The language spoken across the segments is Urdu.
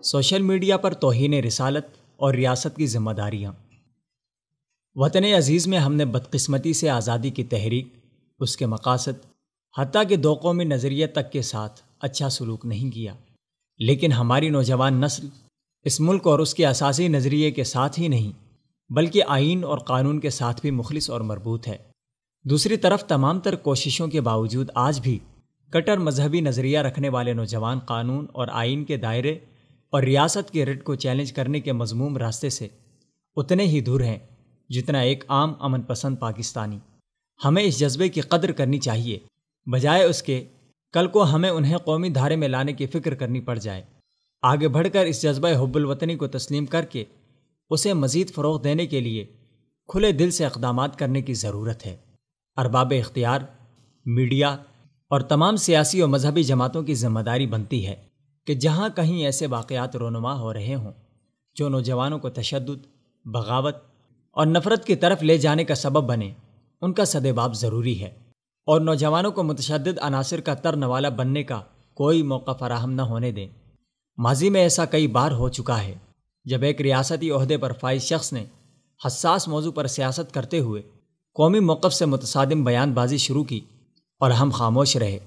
سوشل میڈیا پر توہین رسالت اور ریاست کی ذمہ داریاں۔ وطن عزیز میں ہم نے بدقسمتی سے آزادی کی تحریک، اس کے مقاصد، حتیٰ کہ دو قومی نظریے تک کے ساتھ اچھا سلوک نہیں کیا، لیکن ہماری نوجوان نسل اس ملک اور اس کے اساسی نظریے کے ساتھ ہی نہیں بلکہ آئین اور قانون کے ساتھ بھی مخلص اور مربوط ہے۔ دوسری طرف تمام تر کوششوں کے باوجود آج بھی کٹر مذہبی نظریہ رکھنے والے نوجوان قانون اور آئین کے دائرے اور ریاست کے رٹ کو چیلنج کرنے کے مذموم راستے سے اتنے ہی دور ہیں جتنا ایک عام امن پسند پاکستانی۔ ہمیں اس جذبے کی قدر کرنی چاہیے، بجائے اس کے کل کو ہمیں انہیں قومی دھارے میں لانے کی فکر کرنی پڑ جائے۔ آگے بڑھ کر اس جذبہ حب الوطنی کو تسلیم کر کے اسے مزید فروغ دینے کے لیے کھلے دل سے اقدامات کرنے کی ضرورت ہے۔ ارباب اختیار، میڈیا اور تمام سیاسی و مذہبی جماعتوں کی ذمہ داری بنتی ہے کہ جہاں کہیں ایسے واقعات رونما ہو رہے ہوں جو نوجوانوں کو تشدد، بغاوت اور نفرت کی طرف لے جانے کا سبب بنے، ان کا سدباب ضروری ہے، اور نوجوانوں کو متشدد عناصر کا ترنوالا بننے کا کوئی موقع فراہم نہ ہونے دیں۔ ماضی میں ایسا کئی بار ہو چکا ہے جب ایک ریاستی عہدے پر فائز شخص نے حساس موضوع پر سیاست کرتے ہوئے قومی موقف سے متصادم بیان بازی شروع کی اور ہم خاموش رہے،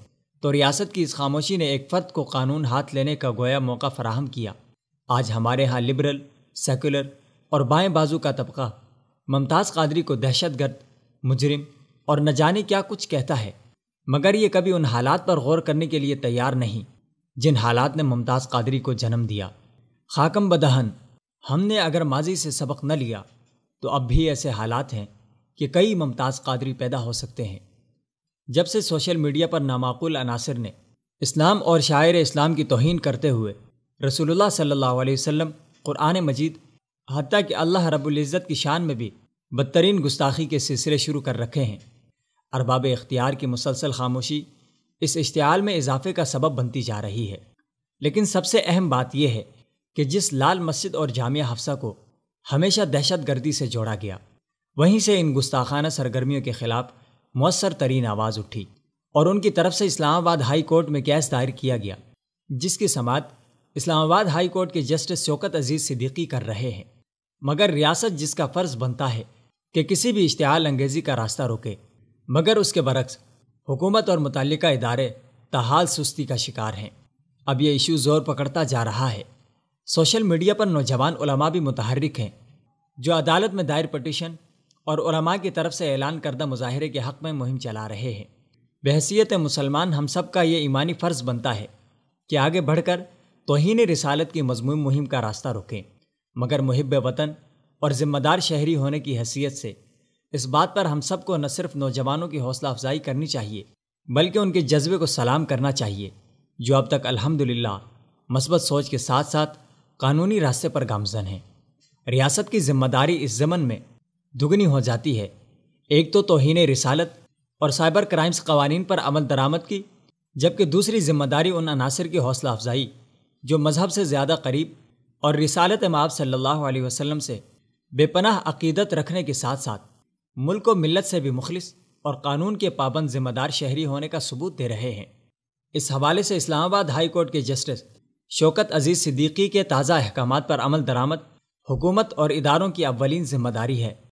تو ریاست کی اس خاموشی نے ایک فرد کو قانون ہاتھ لینے کا گویا موقع فراہم کیا۔ آج ہمارے ہاں لبرل، سیکولر اور بائیں بازو کا طبقہ ممتاز قادری کو دہشت گرد، مجرم اور نہ جانے کیا کچھ کہتا ہے، مگر یہ کبھی ان حالات پر غور کرنے کے لیے تیار نہیں جن حالات نے ممتاز قادری کو جنم دیا۔ خاکم بدہن، ہم نے اگر ماضی سے سبق نہ لیا تو اب بھی ایسے حالات ہیں کہ کئی ممتاز قادری پیدا ہو سکتے ہیں۔ جب سے سوشل میڈیا پر نامعقول عناصر نے اسلام اور شاعر اسلام کی توہین کرتے ہوئے رسول اللہ صلی اللہ علیہ وسلم، قرآن مجید، حتیٰ کہ اللہ رب العزت کی شان میں بھی بدترین گستاخی کے سلسلے شروع کر رکھے ہیں، ارباب اختیار کی مسلسل خاموشی اس اشتعال میں اضافے کا سبب بنتی جا رہی ہے۔ لیکن سب سے اہم بات یہ ہے کہ جس لال مسجد اور جامعہ حفصہ کو ہمیشہ دہشت گردی سے جوڑا گیا، وہیں سے ان گستاخانہ سرگرمیوں کے خلاف مؤثر ترین آواز اٹھی اور ان کی طرف سے اسلام آباد ہائی کورٹ میں کیس دائر کیا گیا، جس کی سماعت اسلام آباد ہائی کورٹ کے جسٹس شوکت عزیز صدیقی کر رہے ہیں۔ مگر ریاست جس کا فرض بنتا ہے کہ کسی بھی اشتعال انگیزی کا راستہ روکے، مگر اس کے برعکس حکومت اور متعلقہ ادارے تاحال سستی کا شکار ہیں۔ اب یہ ایشو زور پکڑتا جا رہا ہے۔ سوشل میڈیا پر نوجوان علماء بھی متحرک ہیں جو عدالت میں دائر پٹیشن اور علماء کی طرف سے اعلان کردہ مظاہرے کے حق میں مہم چلا رہے ہیں۔ بحیثیت مسلمان ہم سب کا یہ ایمانی فرض بنتا ہے کہ آگے بڑھ کر توہین رسالت کی مذموم مہم کا راستہ روکیں، مگر محب وطن اور ذمہ دار شہری ہونے کی حیثیت سے اس بات پر ہم سب کو نہ صرف نوجوانوں کی حوصلہ افزائی کرنی چاہیے بلکہ ان کے جذبے کو سلام کرنا چاہیے جو اب تک الحمدللہ مثبت سوچ کے ساتھ ساتھ قانونی راستے پر گامزن ہیں۔ ریاست کی ذمہ داری اس ضمن میں دگنی ہو جاتی ہے، ایک تو توہین رسالت اور سائبر کرائمز قوانین پر عمل درآمد کی، جبکہ دوسری ذمہ داری ان عناصر کی حوصلہ افزائی جو مذہب سے زیادہ قریب اور رسالت مآب صلی اللہ علیہ وسلم سے بے پناہ عقیدت رکھنے کے ساتھ ساتھ ملک و ملت سے بھی مخلص اور قانون کے پابند ذمہ دار شہری ہونے کا ثبوت دے رہے ہیں۔ اس حوالے سے اسلام آباد ہائی کورٹ کے جسٹس شوکت عزیز صدیقی کے تازہ احکامات پر عمل درآمد حکومت اور اداروں کی اولین ذمہ داری ہے۔